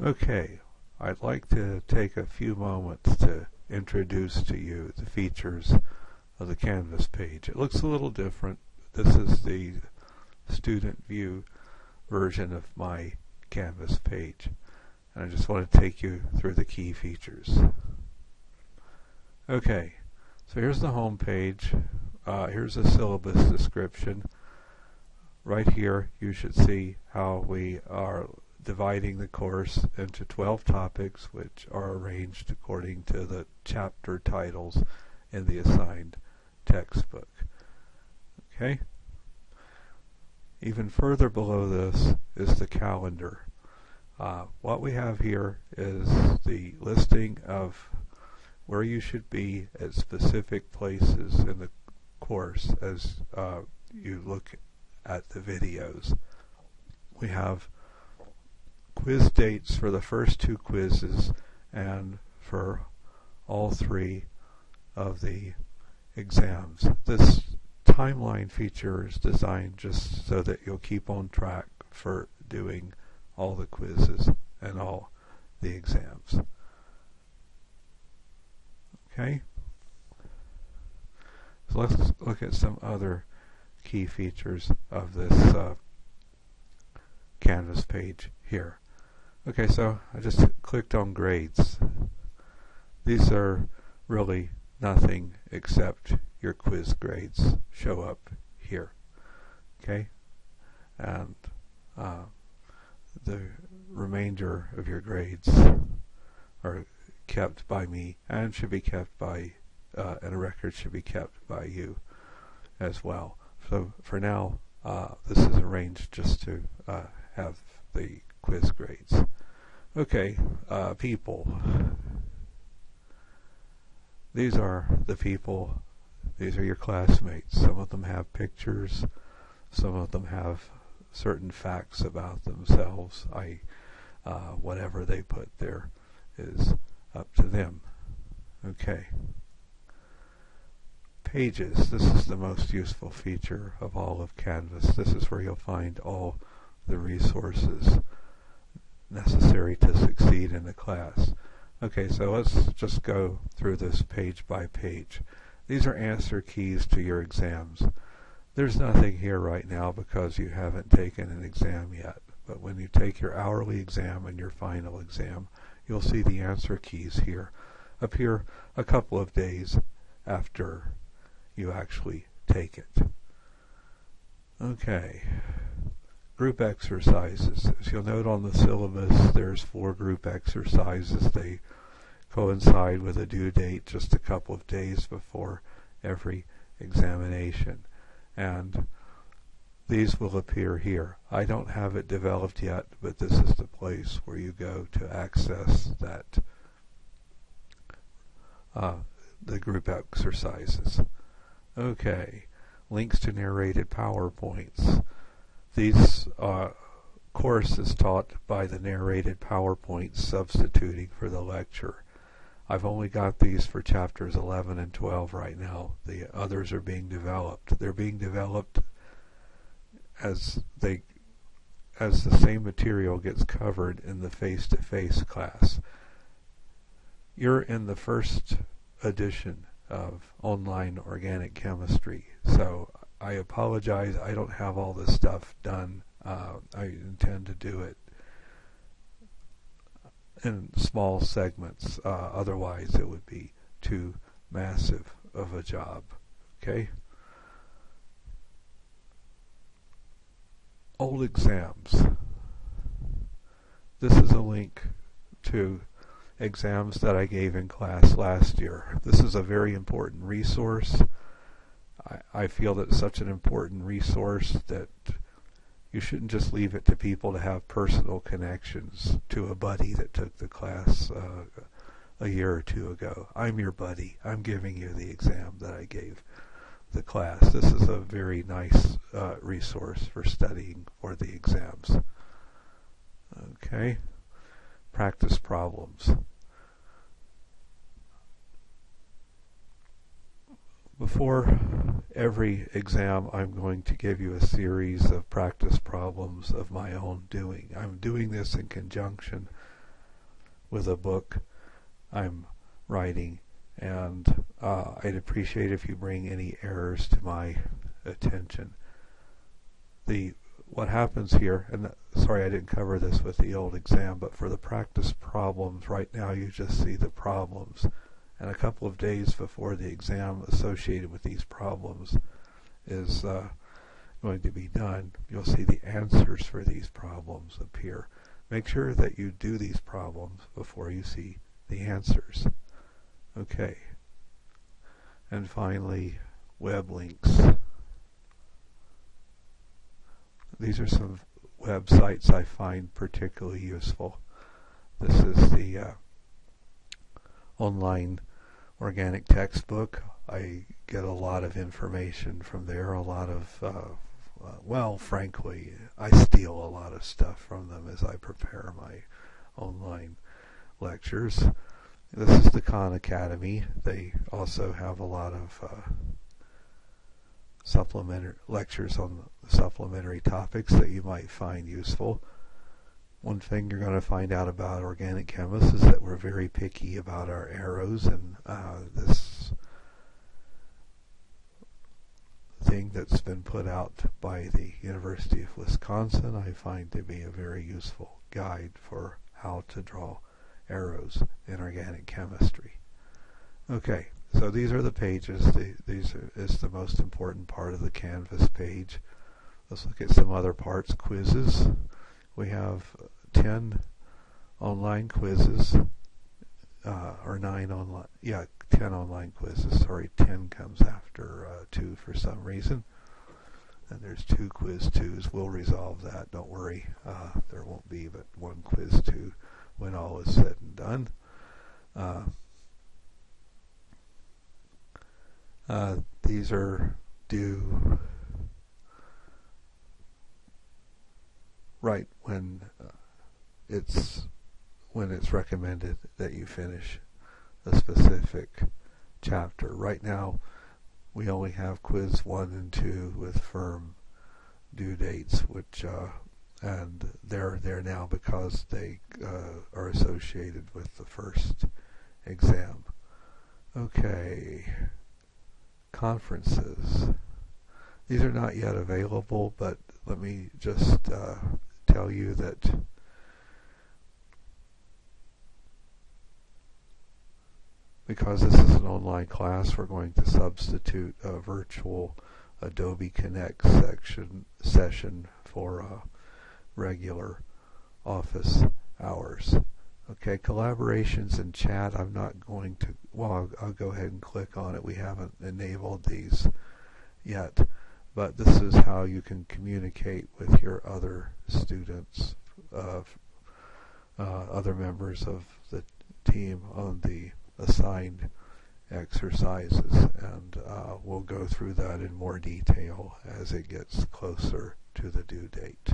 Okay, I'd like to take a few moments to introduce to you the features of the Canvas page. It looks a little different. This is the student view version of my Canvas page. And I just want to take you through the key features. Okay, so here's the home page. Here's a syllabus description. Right here you should see how we are dividing the course into 12 topics, which are arranged according to the chapter titles in the assigned textbook. Okay? Even further below this is the calendar. What we have here is the listing of where you should be at specific places in the course as you look at the videos. We have quiz dates for the first 2 quizzes and for all 3 of the exams. This timeline feature is designed just so that you'll keep on track for doing all the quizzes and all the exams. Okay? So let's look at some other key features of this Canvas page here. Okay, so I just clicked on grades. These are really nothing except your quiz grades show up here. Okay? And the remainder of your grades are kept by me and should be kept by and a record should be kept by you as well. So for now, this is arranged just to have the quiz grades. Okay, people. These are the people. These are your classmates. Some of them have pictures. Some of them have certain facts about themselves. Whatever they put there is up to them. Okay. Pages. This is the most useful feature of all of Canvas. This is where you'll find all the resources necessary to succeed in the class. Okay, so let's just go through this page by page. These are answer keys to your exams. There's nothing here right now because you haven't taken an exam yet, but when you take your hourly exam and your final exam, you'll see the answer keys here appear a couple of days after you actually take it. Okay. Group exercises. As you'll note on the syllabus, there's 4 group exercises. They coincide with a due date just a couple of days before every examination. And these will appear here. I don't have it developed yet, but this is the place where you go to access that the group exercises. Okay, links to narrated PowerPoints. These course is taught by the narrated PowerPoints substituting for the lecture. I've only got these for chapters 11 and 12 right now. The others are being developed. They're being developed as the same material gets covered in the face-to-face class. You're in the first edition of online organic chemistry, so I apologize, I don't have all this stuff done. I intend to do it in small segments, otherwise it would be too massive of a job. Okay? Old exams. This is a link to exams that I gave in class last year. This is a very important resource. I feel that it's such an important resource that you shouldn't just leave it to people to have personal connections to a buddy that took the class a year or 2 ago. I'm your buddy. I'm giving you the exam that I gave the class. This is a very nice resource for studying for the exams. Okay. Practice problems. Before every exam, I'm going to give you a series of practice problems of my own doing. I'm doing this in conjunction with a book I'm writing, and I'd appreciate if you bring any errors to my attention. What happens here, and sorry I didn't cover this with the old exam, but for the practice problems, right now you just see the problems, and a couple of days before the exam associated with these problems is going to be done, you'll see the answers for these problems appear. Make sure that you do these problems before you see the answers. Okay. And finally, web links. These are some websites I find particularly useful. This is the online organic textbook. I get a lot of information from there, a lot of, well, frankly, I steal a lot of stuff from them as I prepare my online lectures. This is the Khan Academy. They also have a lot of supplementary lectures on supplementary topics that you might find useful. One thing you're going to find out about organic chemists is that we're very picky about our arrows, and this thing that's been put out by the University of Wisconsin I find to be a very useful guide for how to draw arrows in organic chemistry. Okay, so these are the pages. These is the most important part of the Canvas page. Let's look at some other parts. Quizzes. We have 10 online quizzes, or 9 online, 10 online quizzes. Sorry, 10 comes after 2 for some reason. And there's 2 quiz 2s. We'll resolve that, don't worry. There won't be but 1 quiz 2 when all is said and done. These are due right when it's recommended that you finish a specific chapter. Right now, we only have quiz 1 and 2 with firm due dates, which and they're there now because they are associated with the first exam. Okay, conferences. These are not yet available, but let me just tell you that because this is an online class, we're going to substitute a virtual Adobe Connect session for regular office hours. Okay, collaborations and chat, I'm not going to, well, I'll go ahead and click on it. We haven't enabled these yet, but this is how you can communicate with your other students, other members of the team on the assigned exercises, and we'll go through that in more detail as it gets closer to the due date.